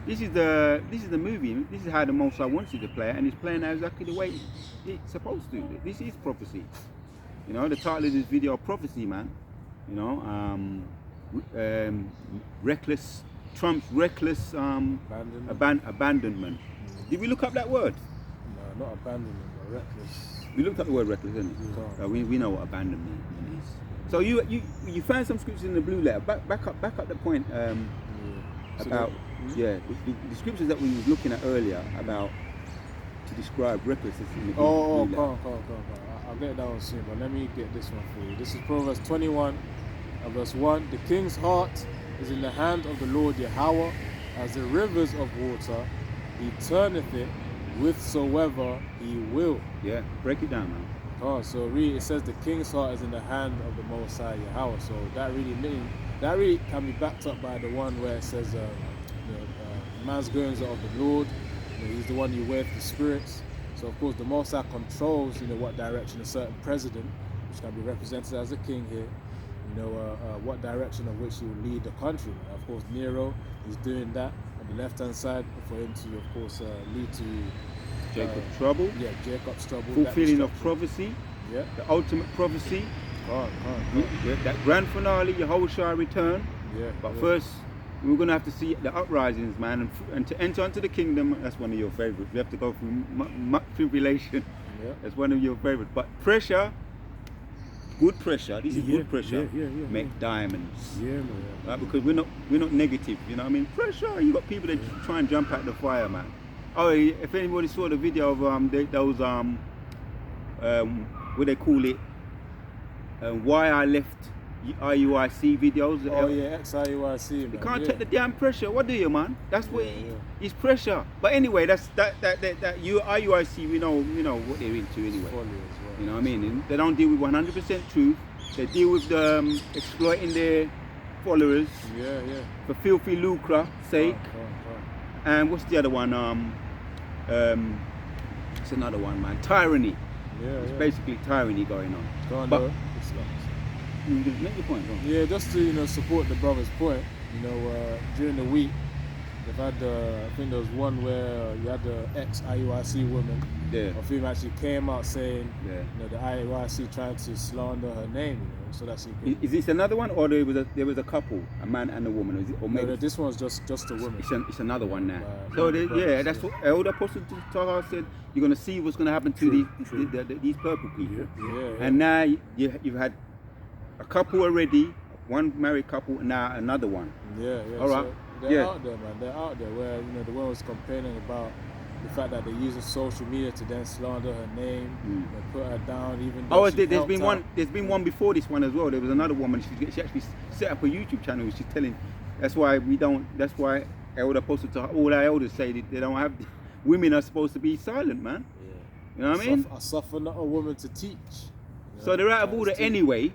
this is the movie. This is how the Most High wants you to play it, and it's playing out exactly the way it's supposed to. This is prophecy. The title of this video, prophecy, man. Trump's reckless abandonment. Did we look up that word? No, not abandonment, but reckless. We looked up the word reckless, didn't we? We know what abandonment is. So you found some scriptures in the blue letter. Back up the point about the scriptures that we were looking at earlier about to describe recklessness in the blue letter. Come. I'll get that one soon, but let me get this one for you. This is Proverbs 21, verse 1. The king's heart is in the hand of the Lord Yahweh, as the rivers of water. He turneth it whithersoever he will. Yeah, break it down, man. So really it says the king's heart is in the hand of the Most High Yahweh. So that really means that really can be backed up by the one where it says man's goings are of the Lord. He's the one who wears the spirits. So of course the Most High controls, what direction a certain president, which can be represented as a king here, what direction of which he will lead the country. Of course Nero is doing that on the left hand side for him to, of course, lead to Jacob's trouble. Yeah, Jacob's trouble. Fulfilling of prophecy. Yeah. The ultimate prophecy. Can't. Yeah, that grand finale, Yahushua return. Yeah. But first, we're going to have to see the uprisings, man. And to enter into the kingdom, that's one of your favorites. We have to go through much tribulation. Yeah. That's one of your favorites. But pressure, good pressure, this is good pressure, make diamonds. Yeah, man. Right? Because we're not negative, you know what I mean? Pressure, you got people that try and jump out the fire, man. Oh, if anybody saw the video of those what they call it, why I left IUIC videos. Oh yeah, ex-IUIC, man. You can't take the damn pressure. What do you, man? That's what it's pressure. But anyway, that's that IUIC. We know what they're into anyway. You know what I mean? And they don't deal with 100% truth. They deal with exploiting their followers. For filthy lucre sake. And what's the other one? It's another one, man. Tyranny. It's basically tyranny going on. But you can make your point, bro. Yeah, just to support the brother's point. During the week, they've had I think there was one where you had the ex-IUIC woman. Yeah. A female actually came out saying, the IUIC trying to slander her name, so that she can. Is this another one, or there was a couple, a man and a woman? Or maybe this one's just a woman. It's another one now. So that's what Elder Apostle Tahar said. You're gonna see what's gonna happen to these purple people. And now you've had a couple already, one married couple, and now another one. All right. So they're out there, man. They're out there where the one was complaining about the fact that they're using social media to then slander her name, put her down, even though there's been one before this one as well. There was another woman. She actually set up a YouTube channel. She's telling. That's why Elder Apostle Tahar, all our elders say that they don't have. Women are supposed to be silent, man. You know what I mean? I suffer not a woman to teach. So they're out of order anyway.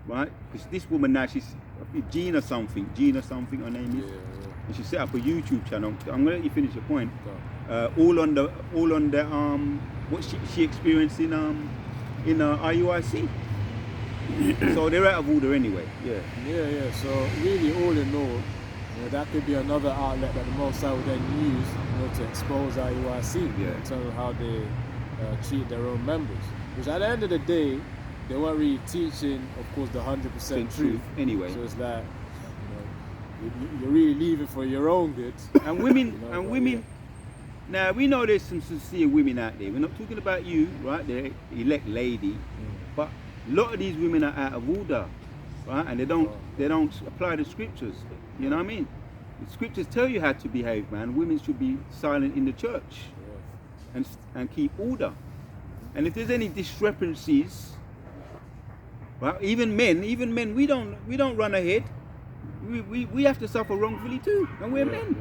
Right? Because this woman now, she's Gina something, her name is. And she set up a YouTube channel. I'm gonna let you finish your point. All on the what she experienced in IUIC. So they're out of order anyway. Yeah. So really, all in all, that could be another outlet that the Most High would then use, to expose IUIC in terms of how they treat their own members. Which at the end of the day, they weren't really teaching, of course, the 100% truth anyway. So it's like, you're really leaving for your own good. And women, now we know there's some sincere women out there. We're not talking about you, right? The elect lady, but a lot of these women are out of order, right? And they don't apply the scriptures. You know what I mean? The scriptures tell you how to behave, man. Women should be silent in the church and keep order. And if there's any discrepancies, right? Even men, we don't run ahead. We have to suffer wrongfully too, and we're men.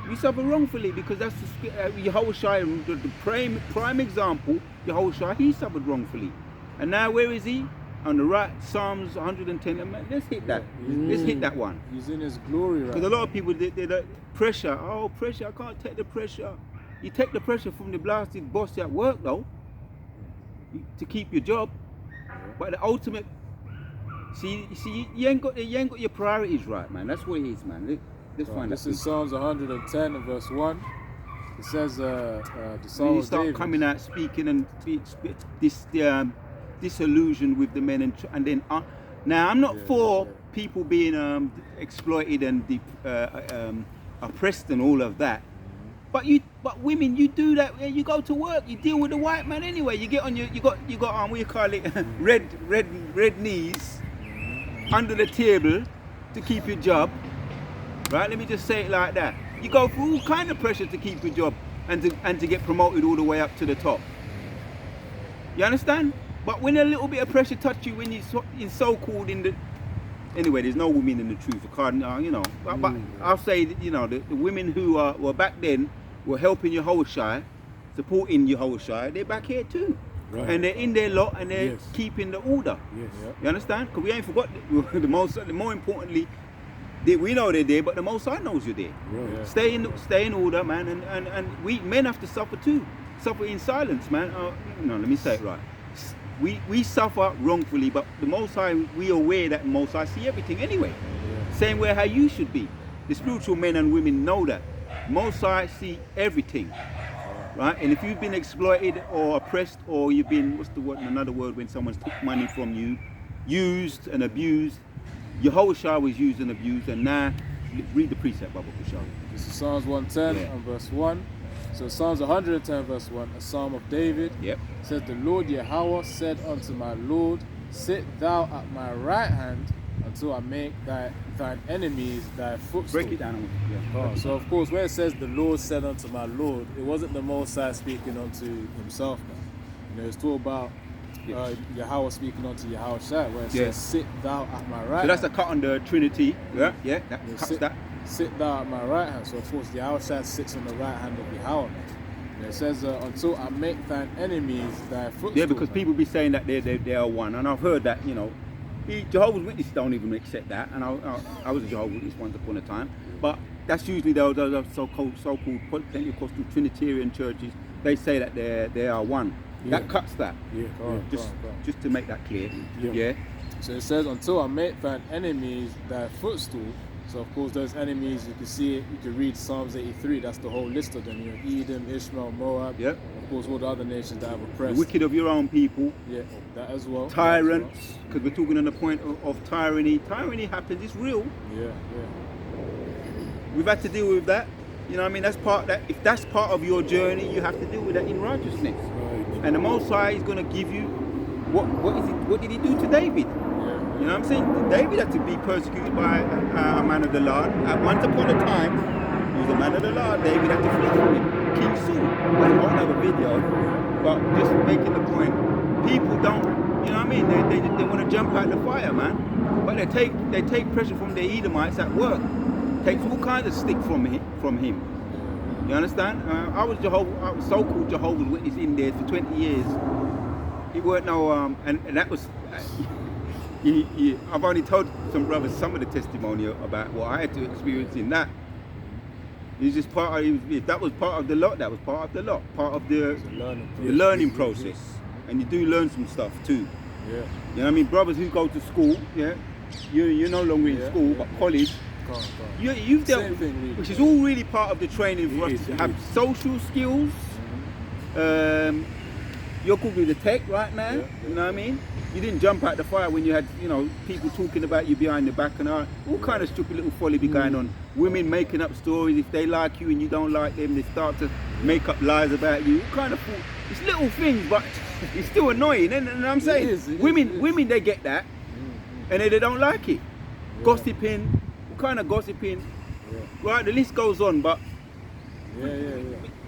We suffer wrongfully because that's Yahushua, the prime example. Yahushua, he suffered wrongfully, and now where is he? On the right, Psalms 110. Let's hit that. Let's hit that one. He's in his glory, right? Because a lot of people, they pressure. Oh, pressure! I can't take the pressure. You take the pressure from the blasted boss at work, though, to keep your job. But the ultimate, see, you ain't got your priorities right, man. That's what it is, man. Let's find this is Psalms 110 and verse 1. It says, the Psalm when you of start David. coming out speaking and disillusioned with the men, and then now I'm not for people being exploited and oppressed and all of that. But women, you do that. You go to work. You deal with the white man anyway. You get on you got what you call it, red knees under the table to keep your job. Right? Let me just say it like that. You go through all kind of pressure to keep your job and to get promoted all the way up to the top. You understand? But when a little bit of pressure touch you, when you're so-called in the... Anyway, there's no women in the truth. But I'll say that, the women who were back then were helping Yahushua, supporting Yahushua, they're back here too. Right. and they're in their lot and they're Yes. keeping the order. Yes. You understand? Because we ain't forgot the most. More importantly, we know they're there, but the Most High knows you're there. Right. Stay in order, man, and we men have to suffer too. Suffer in silence, man. No, let me say it right. We suffer wrongfully, but the Most High, we are aware that the Most High see everything anyway. Same way how you should be. The spiritual men and women know that. Most High see everything, right? And if you've been exploited or oppressed, or you've been, what's the word? Another word when someone's took money from you, used and abused. Yehoshua was used and abused, and now read the precept, Baba Kushal. This is Psalms 110 Yeah. and verse 1. So Psalms 110 verse 1, a psalm of David, Yep. says, the Lord Yahweh said unto my Lord, sit thou at my right hand until I make thine enemies thy footstool. Break it down. Yeah. Oh, so of course, when it says the Lord said unto my Lord, it wasn't the Most High speaking unto himself, man. You know, it's talk about Yahweh speaking unto Yahushua, where it says, sit thou at my right So that's a hand. cut on the Trinity. Yeah, yeah, that You know, cuts that. sit thou at my right hand. So of course, Yahushua sits on the right hand of Yahweh, man. And it says, until I make thine enemies thy footstool. Yeah, because man. people be saying that they are one, and I've heard that, you know, Jehovah's Witnesses don't even accept that, and I was a Jehovah's Witness once upon a time, but that's usually those so-called Pentecostal Trinitarian churches. They say that they are one. Yeah. That cuts that. Yeah. Go on, Just go on. just to make that clear. Yeah. Yeah. So it says, until I make thine enemies thy footstool. So of course, those enemies, you can see it, you can read Psalms 83, that's the whole list of them. You know, Edom, Ishmael, Moab, Yep. of course, all the other nations that have The oppressed. wicked of your own people, Yeah, that as well. tyrants, because we're talking on the point of tyranny. Tyranny happens, it's real. Yeah, We've had to deal with that. You know what I mean? That's part that if that's part of your journey, you have to deal with that in righteousness. Right. And the Most High is going to give you what did he do to David? yeah. You know what I'm saying? David had to be persecuted by a man of the Lord. At once upon a time, he was a man of the Lord. David had to flee from him. King Saul. That's a whole other video. But just making the point, people don't, you know what I mean? They want to jump out the fire, man. But they take pressure from the Edomites at work. Takes all kinds of stick from him. You understand? I was so-called Jehovah's Witness in there for 20 years. It weren't no and that was. I've only told some brothers some of the testimony about what I had to experience in that. It's just that was part of the lot. That was part of the lot. Part of the learning process. And you do learn some stuff too. Yeah. You know what I mean? Brothers who go to school, yeah, you're no longer in school, but college. Go on. You've dealt Same with, thing, really. which is all really part of the training for It us is, to it have is. social skills. You're called with the tech right now. Yeah. You know what I mean? You didn't jump out the fire when you had, you know, people talking about you behind the back and all kind of stupid little folly be going on. Women making up stories. If they like you and you don't like them, they start to make up lies about you. All kind of fool. It's little things, but it's still annoying. And I'm saying, it women, they get that, and they don't like it. Gossiping, all kind of gossiping. Yeah. Right, the list goes on, but Yeah.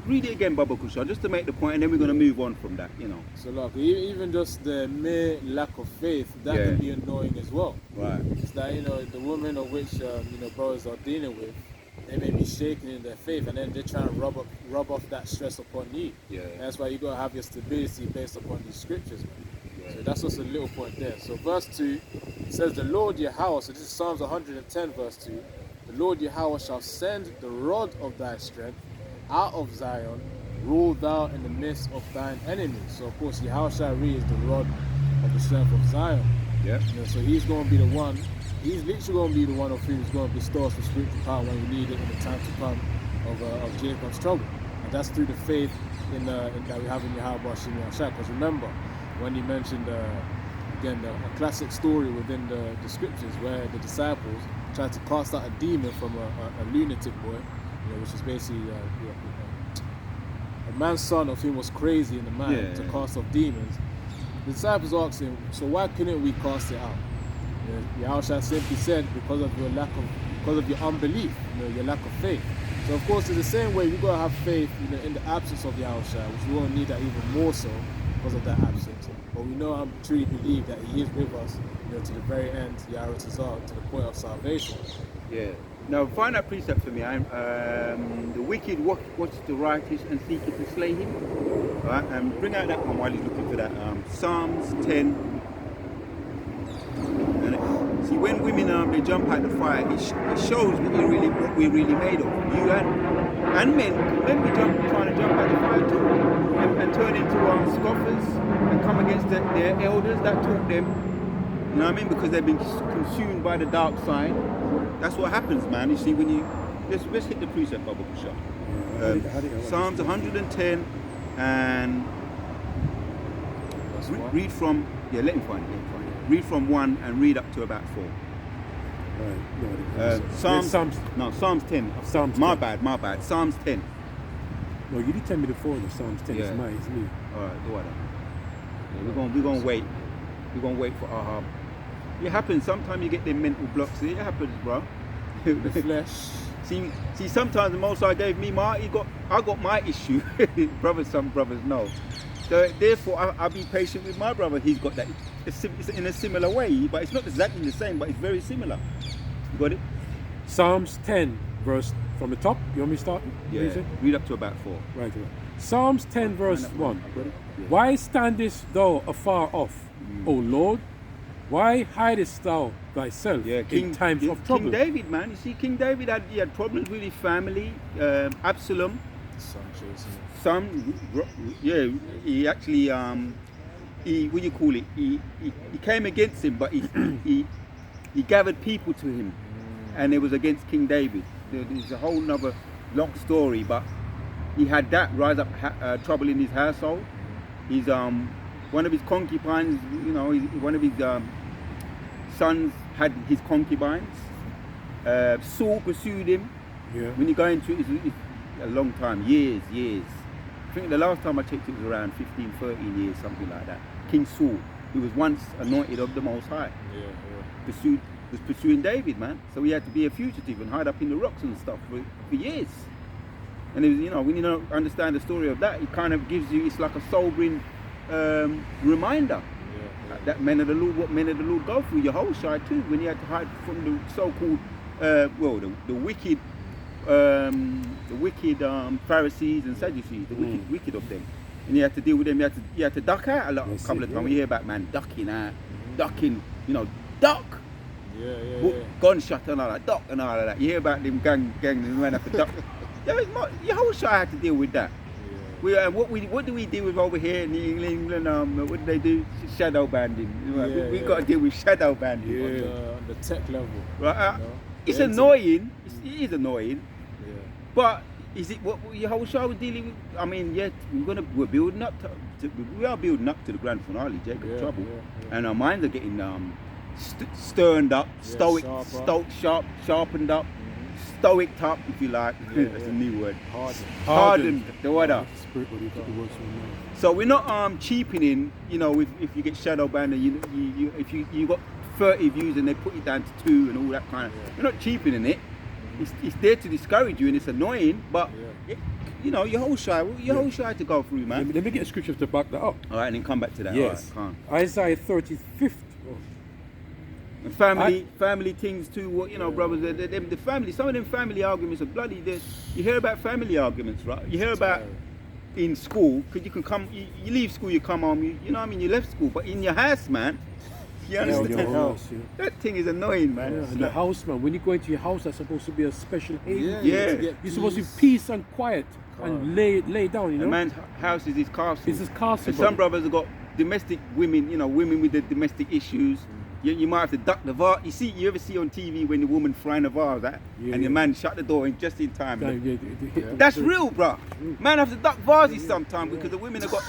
read it again, Baba Kusha, just to make the point, and then we're going to move on from that, you know. So look, even just the mere lack of faith, that Yeah. can be annoying as well. Right. It's that, you know, the women of which, brothers are dealing with, they may be shaking in their faith, and then they try and rub off that stress upon you. Yeah. That's why you got to have your stability based upon these scriptures, man. So that's just a little point there. So verse 2 says, the Lord Yahweh, so this is Psalms 110 verse 2, the Lord Yahweh shall send the rod of thy strength out of Zion, rule thou in the midst of thine enemies. So of course Yahweh is the rod of the strength of Zion. Yeah. You know, so he's going to be the one, he's literally going to be the one of who's going to bestow us with spiritual power when we need it in the time to come of Jacob's trouble. And that's through the faith in that we have in Yahweh Shimi Ashak. Because remember, when he mentioned, again, a classic story within the scriptures where the disciples tried to cast out a demon from a lunatic boy, you know, which is basically a man's son of whom was crazy in the mind to cast off demons. The disciples asked him, so why couldn't we cast it out? You know, Yahushua simply said, because of your unbelief, you know, your lack of faith. So of course, in the same way, we gotta have faith, you know, in the absence of Yahushua, which we won't need that even more so because of that absence. But we know and truly believe that He is with us, you know, to the very end, Yahushua, to the point of salvation. Yeah. Now find that precept for me. The wicked watch the righteous and seeketh to slay him. Right? And bring out that one while he's looking for that. Psalms 10. And see, when women they jump out the fire, it shows what we're really made of. You and men be trying to jump out the fire too, and turn into scoffers and come against their elders that taught them. You know what I mean? Because they've been consumed by the dark side. That's what happens, man. You see, when you let's hit the precept, Baba Kusha. Psalms 110 and read from let him find it. Read from 1 and read up to about 4. Right. Psalms 10. Psalms 10. My bad. Psalms 10. No, you did tell me the 4 of Psalms 10. Yeah. It's me. All right, go on. Yeah, we're gonna wait. We're gonna wait for our. It happens. Sometimes you get them mental blocks. It happens, bro. The flesh. See. Sometimes the Most High gave me I got my issue. Some brothers know. So therefore, I'll be patient with my brother. He's got that. It's in a similar way, but it's not exactly the same, but it's very similar. You got it? Psalms 10, verse from the top. You want me to start? Yeah. Read up to about 4. Right. Psalms 10, verse 1. Yeah. Why standest thou afar off, O Lord? Why hidest thou thyself in times of trouble? King David, man. You see, King David had problems with his family. Absalom. He actually what do you call it? He came against him, but he gathered people to him, and it was against King David. There's a whole nother long story, but he had that rise up trouble in his household. He's one of his concubines, one of his sons had his concubines. Saul pursued him. Yeah. When you go into it, it's a long time, years. I think the last time I checked it was around 15, 13 years, something like that. King Saul, who was once anointed of the Most High, was pursuing David, man. So he had to be a fugitive and hide up in the rocks and stuff for years. And it was, when you don't understand the story of that, it kind of gives you, it's like a sobering reminder that men of the Lord go through. Your whole side too, when you had to hide from the so-called, the wicked Pharisees and Sadducees, the wicked of them, and you had to deal with them. You had to duck out a couple of times. We hear about man ducking out, duck. Gunshot and all that, duck and all of that. You hear about them gang, and man have to duck. Your whole side had to deal with that. What do we deal with over here in England? What do they do? Shadow banding. We got to deal with shadow banding on the tech level. Right? It's annoying. It is annoying. Yeah. But is it what your whole show is dealing with? I mean, we're building up we are building up to the grand finale, Jacob Trouble, and our minds are getting sterned up, sharpened up. Stoic up, if you like. That's a new word. Hardened. The water. So we're not cheapening. If you get shadow banned, and if you got 30 views and they put it down to 2 and all that kind of. We're not cheapening it. It's there to discourage you, and it's annoying. But your whole show to go through, man. Let me get a scripture to back that up. All right, and then come back to that. Yes. All right, Isaiah 35th. And family things too. Brothers, the family. Some of them family arguments are bloody. You hear about family arguments, right? You hear about in school, because you can come, you leave school, you come home. You know what I mean? You left school, but in your house, man. You understand? That thing is annoying, man. Yeah, and the house, man. When you go into your house, that's supposed to be a special haven. Yeah. You're supposed to be peace and quiet and lay down. A man's house is his castle. It's his castle. And some brothers have got domestic women. Women with the domestic issues. You might have to duck the vase. You ever see on TV when the woman frying the vase and the man shut the door in just in time? That's real, bro. Man have to duck vases sometimes because the women have got.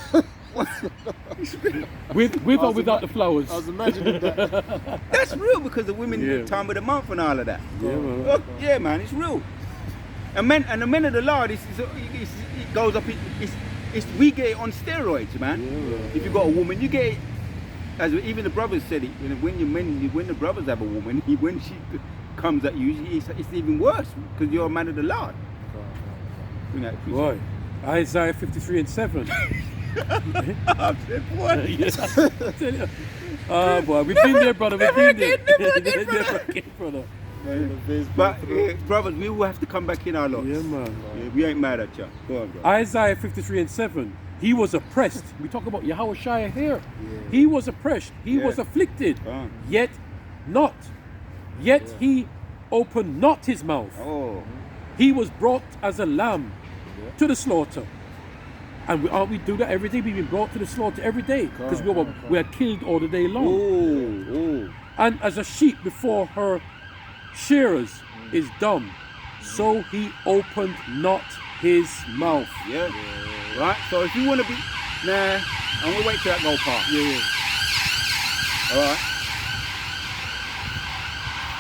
with or without the flowers. I was imagining that. That's real because the women time of the month and all of that. Yeah, man, it's real. And the men of the Lord, it goes up. We get it on steroids, man. If you got a woman, you get it. As even the brothers said it, when the brothers have a woman, when she comes at you, it's even worse because you're a man of the Lord. Boy, Isaiah 53 and 7. Boy, we've been there, brother. We've been there. Never again, brother. But brothers, we will have to come back in our lots. Yeah, man. Yeah, we ain't mad at you. Go on, bro. Isaiah 53:7. He was oppressed. We talk about Yahweh Shai here. He was oppressed. He was afflicted. Yet not. Yet he opened not his mouth. Oh. He was brought as a lamb to the slaughter. And we do that every day. We've been brought to the slaughter every day because we are killed all the day long. Oh. And as a sheep before her shearers is dumb, so he opened not his mouth. Yeah. Right. So if you want to be, I'm gonna wait till that go past. Yeah.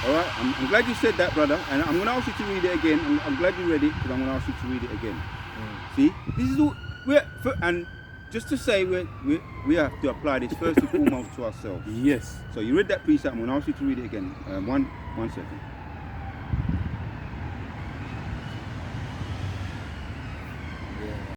All right. I'm glad you said that, brother. And I'm gonna ask you to read it again. I'm glad you read it because I'm gonna ask you to read it again. See, this is all. And just to say, we have to apply this first and foremost to ourselves. Yes. So you read that precept. I'm gonna ask you to read it again. One second.